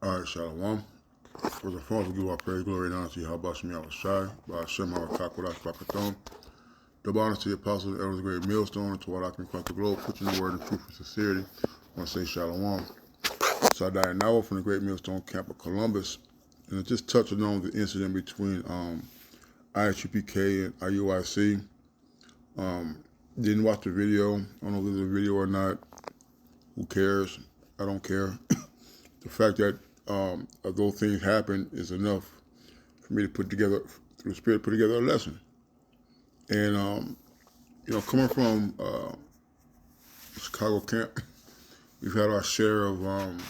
All right, Shalom. First and foremost, we give our praise, glory, and honor to you. How about me? I was shy. By Hashem, our Kakwadash, Bakathon. Double honor to the apostles, the elders, the great millstone, and to all I can across the globe, preaching the word in truth and sincerity. I want to say Shalom. So I died an hour from the great millstone camp of Columbus, and it just touched on the incident between ISUPK and IUIC. Didn't watch the video. I don't know if there's a video or not. Who cares? I don't care. The fact that those things happen is enough for me to put together, through the Spirit, put together a lesson. And, coming from Chicago camp, we've had our share of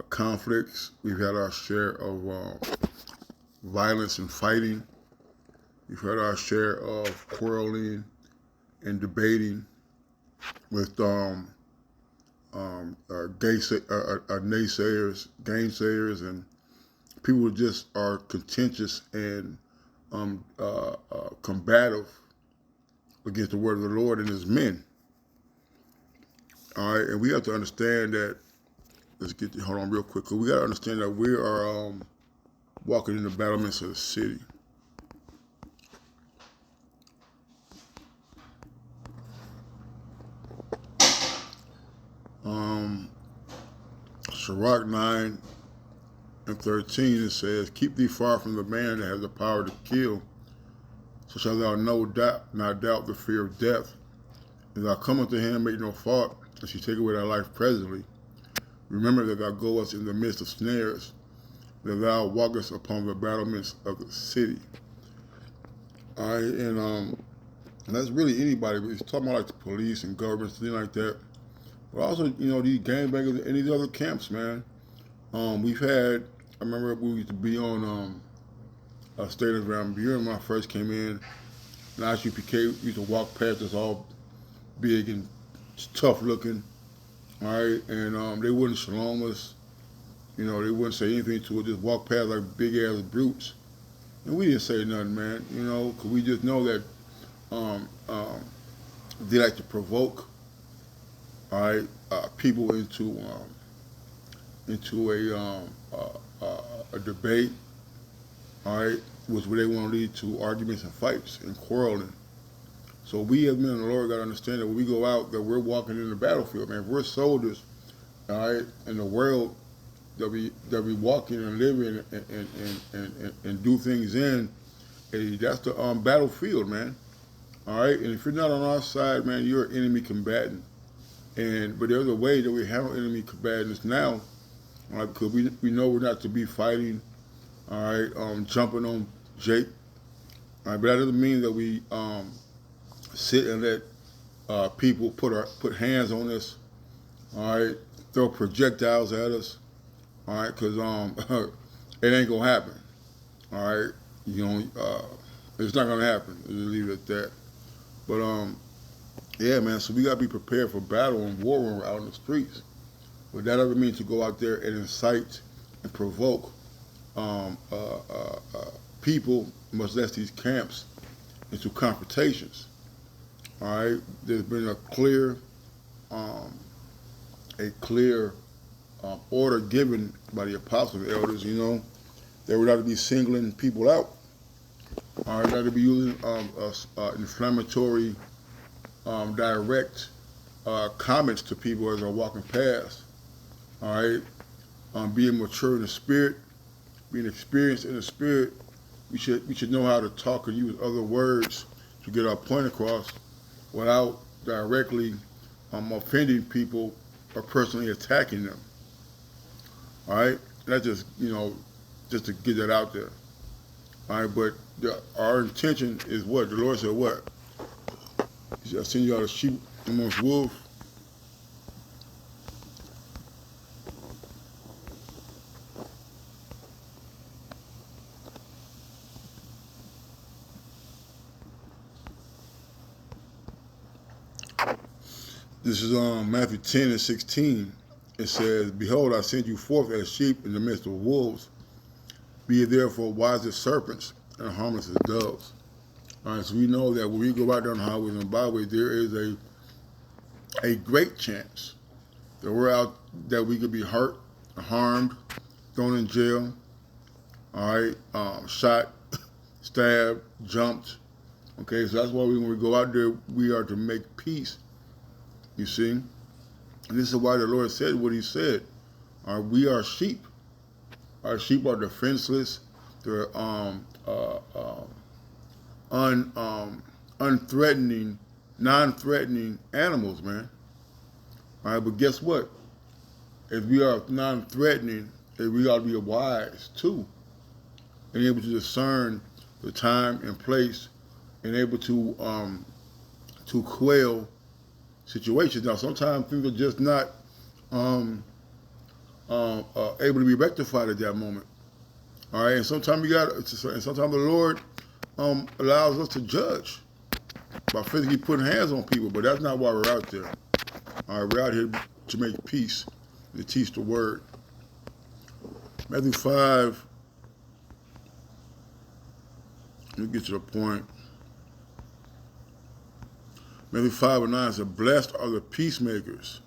conflicts. We've had our share of violence and fighting. We've had our share of quarreling and debating with naysayers, gainsayers, and people who just are contentious and combative against the word of the Lord and his men. All right, and we have to understand that, hold on real quick, because we got to understand that we are walking in the battlements of the city. Sirach 9:13, it says, "Keep thee far from the man that has the power to kill, so shalt thou not doubt the fear of death. If thou come unto him, make no fault, and she take away thy life presently. Remember that thou goest in the midst of snares, that thou walkest upon the battlements of the city." All right, and that's really anybody, but it's talking about like the police and governments, things like that. But also, these gangbangers and these other camps, man. We've had, I remember we used to be on State of Ram Buren when I first came in. And ISUPK used to walk past us all big and tough looking, all right? And they wouldn't shalom us. They wouldn't say anything to us, just walk past like big ass brutes. And we didn't say nothing, man, because we just know that they like to provoke, all right, people into a debate, all right, which they want to lead to arguments and fights and quarreling. So we as men of the Lord got to understand that when we go out, that we're walking in the battlefield, man. If we're soldiers, all right, in the world that we walk in and live in and do things in, that's the battlefield, man. All right, and if you're not on our side, man, you're an enemy combatant. But there's a way that we handle enemy combatants now, because we know we're not to be fighting, all right, jumping on Jake, all right, but that doesn't mean that we sit and let people put hands on us, all right, throw projectiles at us, all right, because it ain't gonna happen, all right, it's not gonna happen. Just leave it at that. But yeah, man, so we got to be prepared for battle and war when we're out in the streets. But that doesn't mean to go out there and incite and provoke people, much less these camps, into confrontations. All right, there's been a clear order given by the apostles and elders, that we're not to be singling people out. All right, not to be using inflammatory direct comments to people as they're walking past. All right, being mature in the spirit, being experienced in the spirit, we should know how to talk and use other words to get our point across without directly offending people or personally attacking them. All right, that's just just to get that out there. All right, but our intention is what the Lord said. What? He said, "I send you out as sheep amongst wolves." This is Matthew 10:16. It says, "Behold, I send you forth as sheep in the midst of wolves. Be ye therefore wise as serpents and harmless as doves." All right, so we know that when we go out there on the highways and byways, there is a great chance that we're out, that we could be hurt, harmed, thrown in jail, all right, shot, stabbed, jumped. Okay, so that's why when we go out there, we are to make peace. You see, and this is why the Lord said what He said. We are sheep. Our sheep are defenseless. They're unthreatening, non-threatening animals, man. All right, but guess what? If we are non-threatening, we ought to be wise too, and able to discern the time and place, and able to quell situations. Now, sometimes things are just not able to be rectified at that moment. All right, and sometimes and sometimes the Lord allows us to judge by physically putting hands on people, but that's not why we're out there. All right, we're out here to make peace, to teach the word. Matthew 5, let me get to the point. Matthew 5 and 9 says, "Blessed are the peacemakers,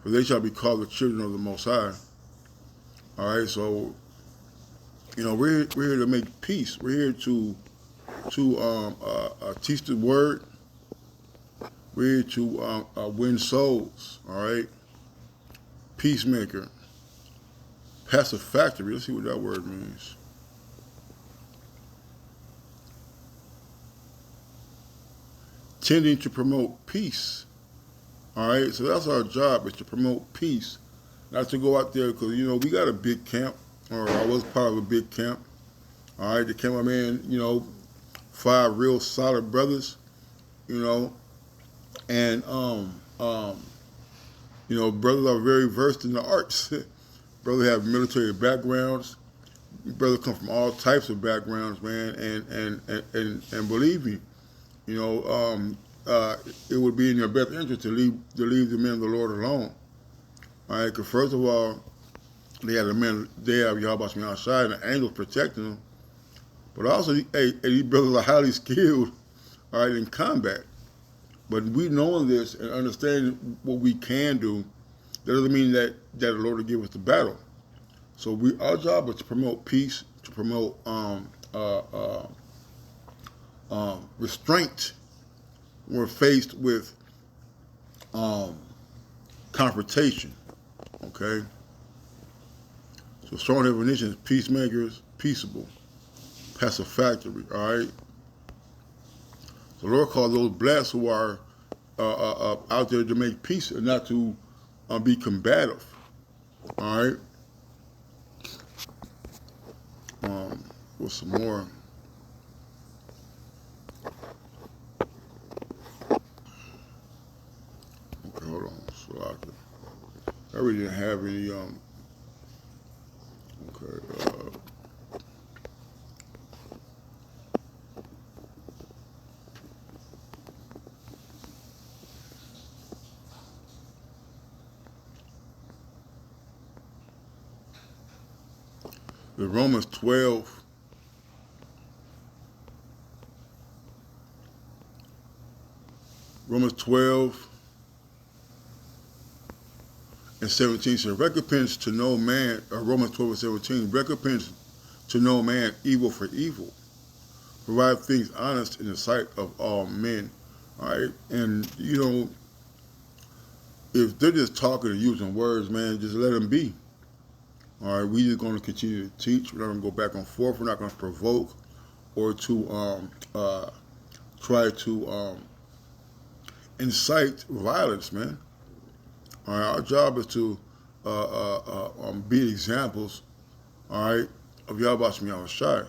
for they shall be called the children of the Most High." All right, so we're here to make peace. We're here to teach the word. We're here to win souls. All right, peacemaker, pacifactory. Let's see what that word means. Tending to promote peace. All right, so that's our job, is to promote peace, not to go out there, because we got a big camp, or I was part of a big camp. All right, the camp I'm in, 5 real solid brothers, and brothers are very versed in the arts. Brothers have military backgrounds. Brothers come from all types of backgrounds, man, and believe me, it would be in your best interest to leave the men of the Lord alone. All right, because first of all, they have Yahweh outside, and the angels protecting them. But also, these brothers are highly skilled, all right, in combat. But we knowing this and understanding what we can do, that doesn't mean that the Lord will give us the battle. So our job is to promote peace, to promote restraint when we're faced with confrontation. Okay. So strong definition is peacemakers, peaceable, pacifactory. All right. The Lord calls those blessed who are out there to make peace and not to be combative. All right. What's some more? Okay, hold on. So I really didn't have any. Okay. The Romans 12. Romans 12 and 17 says, recompense to no man, Romans 12 and 17, recompense to no man evil for evil. Provide things honest in the sight of all men. All right. And, if they're just talking and using words, man, just let them be. All right. We're just going to continue to teach. We're not going to go back and forth. We're not going to provoke or to try to incite violence, man. All right. Our job is to be examples, all right, of Yahweh Shai.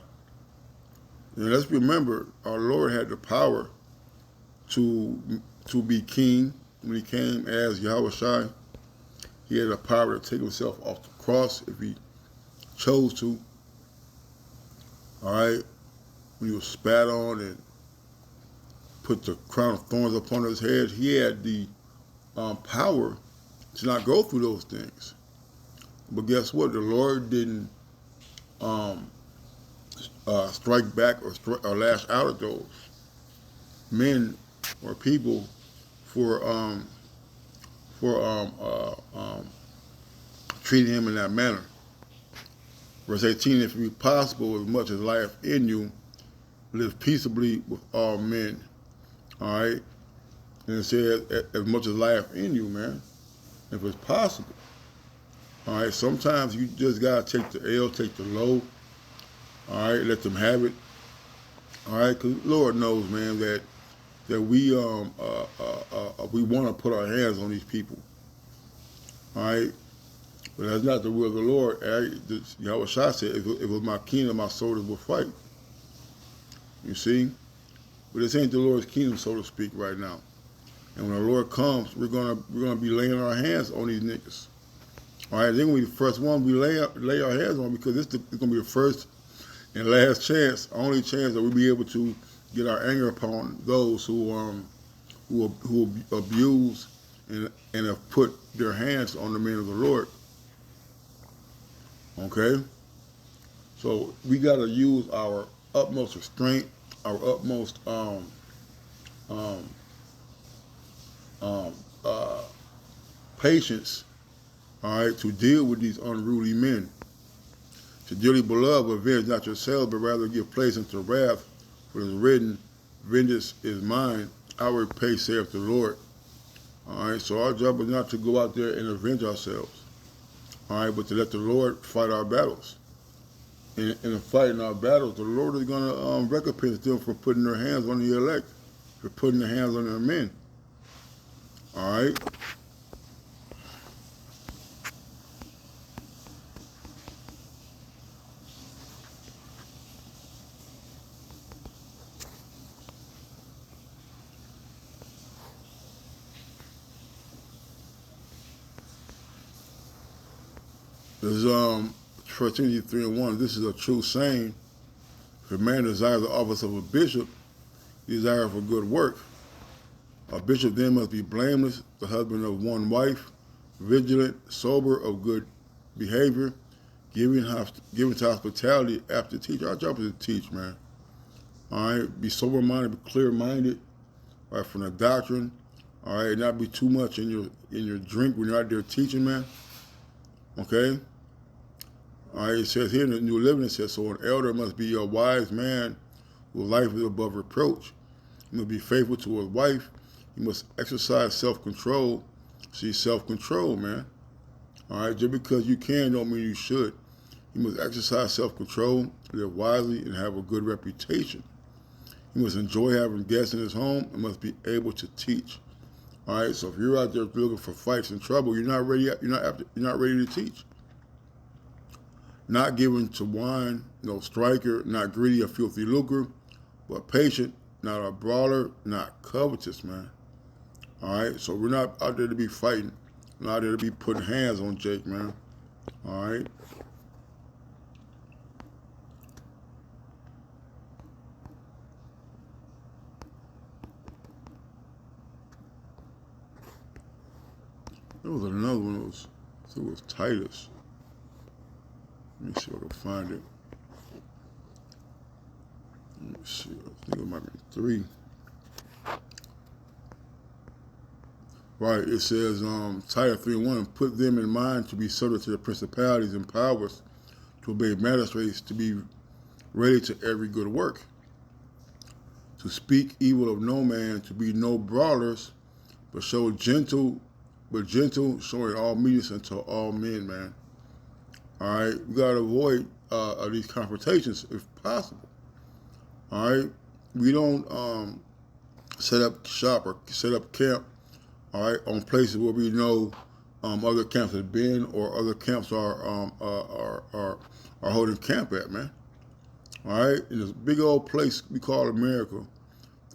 And let's remember, our Lord had the power to be king when He came as Yahweh Shai. He had the power to take Himself off the cross if He chose to. All right, when He was spat on and put the crown of thorns upon His head, He had the power to not go through those things. But guess what? The Lord didn't strike back or lash out at those men or people for treating him in that manner. Verse 18, if it be possible, as much as life in you, live peaceably with all men. All right? And it says, as much as life in you, man, if it's possible. All right? Sometimes you just got to take the L, take the low. All right? Let them have it. All right? Because Lord knows, man, that we want to put our hands on these people. All right? But that's not the will of the Lord. Yahweh Shai said, if it was my kingdom, my soldiers would fight. You see? But this ain't the Lord's kingdom, so to speak, right now. And when the Lord comes, we're gonna be laying our hands on these niggas. All right, then we the first one we lay our hands on, because it's gonna be the first and last chance, only chance that we'll be able to get our anger upon those who abuse and have put their hands on the men of the Lord. Okay, so we got to use our utmost restraint, our utmost patience, all right, to deal with these unruly men. To dearly beloved, avenge not yourselves, but rather give place unto wrath, for it is written, vengeance is mine, I will repay, saith the Lord. All right, so our job is not to go out there and avenge ourselves, all right, but to let the Lord fight our battles. In fighting our battles, the Lord is going to recompense them for putting their hands on the elect, for putting their hands on their men. All right? This is 1 Timothy 3:1. This is a true saying. If a man desires the office of a bishop, he desires for good work. A bishop then must be blameless, the husband of one wife, vigilant, sober, of good behavior, giving to hospitality after teach. Our job is to teach, man. All right, be sober-minded, be clear-minded, right, from the doctrine. All right, not be too much in your drink when you're out there teaching, man. Okay. All right, it says here in the New Living, it says, so an elder must be a wise man whose life is above reproach. He must be faithful to his wife. He must exercise self-control. See, self-control, man. All right, just because you can don't mean you should. He must exercise self-control, live wisely, and have a good reputation. He must enjoy having guests in his home and must be able to teach. All right, so if you're out there looking for fights and trouble, you're not ready to teach. Not given to wine, no striker, not greedy of filthy lucre, but patient, not a brawler, not covetous, man. All right, so we're not out there to be fighting. We're not out there to be putting hands on Jake, man. All right. There was another one. It was Titus. Let me see if I can find it. Let me see. I think it might be 3. Right. It says Titus 3:1. Put them in mind to be subject to the principalities and powers, to obey magistrates, to be ready to every good work, to speak evil of no man, to be no brawlers, but gentle, showing all meekness unto all men, man. All right, we gotta avoid these confrontations if possible. All right, we don't set up shop or set up camp. All right, on places where we know other camps have been or other camps are holding camp at, man. All right, in this big old place we call America,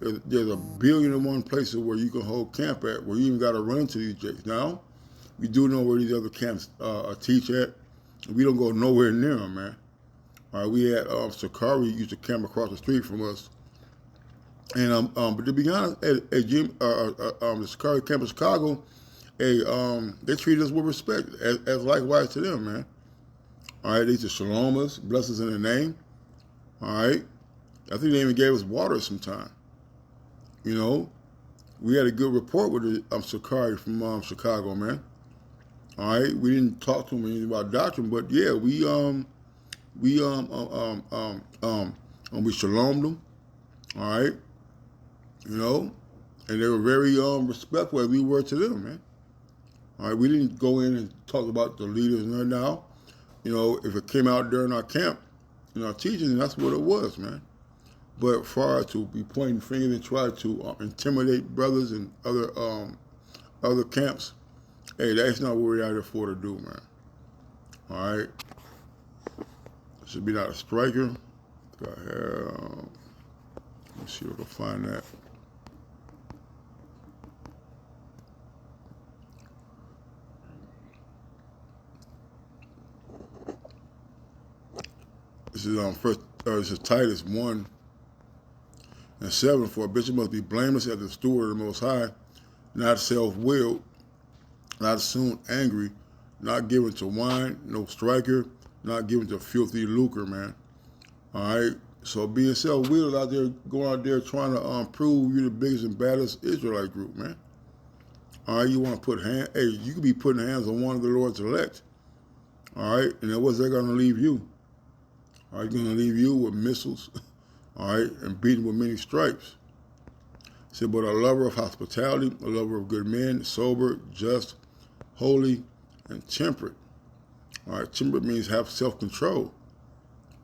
there's 1,000,000,001 places where you can hold camp at, where you even got to run into these jakes. Now, we do know where these other camps teach at. We don't go nowhere near them, man. All right, we had Sakari used to camp across the street from us, and but to be honest, the Sakari camp in Chicago, they treated us with respect, as likewise to them, man. All right, they used to shalom us, bless us in their name. All right, I think they even gave us water sometime. You know, we had a good rapport with the Sakari from Chicago, man. All right, we didn't talk to them anything about doctrine, but yeah, we shalom them. All right, you know, and they were very respectful as we were to them, man. All right, we didn't go in and talk about the leaders and now. You know, if it came out during our camp, in our teaching, that's what it was, man. But far to be pointing fingers and try to intimidate brothers and other camps, hey, that's not what we're out here for to do, man. All right, should be not a striker. Got here. Let me see if I can find that. This is first. This is Titus 1:7. For a bishop must be blameless as the steward of the Most High, not self-willed, not soon angry, not given to wine, no striker, not given to filthy lucre, man. All right. So being self-willed out there, going out there trying to prove you're the biggest and baddest Israelite group, man. All right. You want to put hey, you could be putting hands on one of the Lord's elect. All right. And then what's that going to leave you? All right. Going to leave you with missiles. All right. And beaten with many stripes. He said, but a lover of hospitality, a lover of good men, sober, just, holy, and temperate. All right, temperate means have self-control.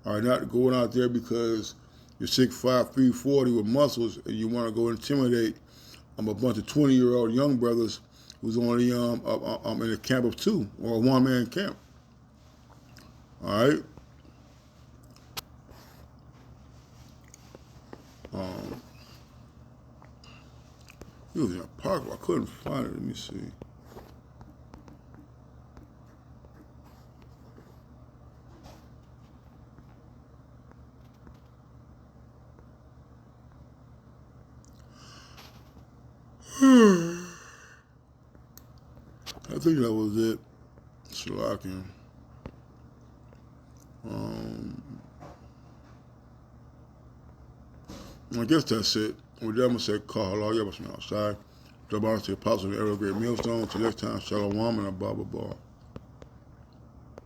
All right, not going out there because you're 6'5", 340 with muscles and you want to go intimidate a bunch of 20-year-old young brothers who's only in a camp of 2 or a one-man camp. All right. He was in a park. I couldn't find it. Let me see. I think that was it. Shalakian. I guess that's it. With that, I'm going to say, call all y'all outside. Jump on to the apostle of the great millstone. Till next time, shalom and a blah, blah, blah.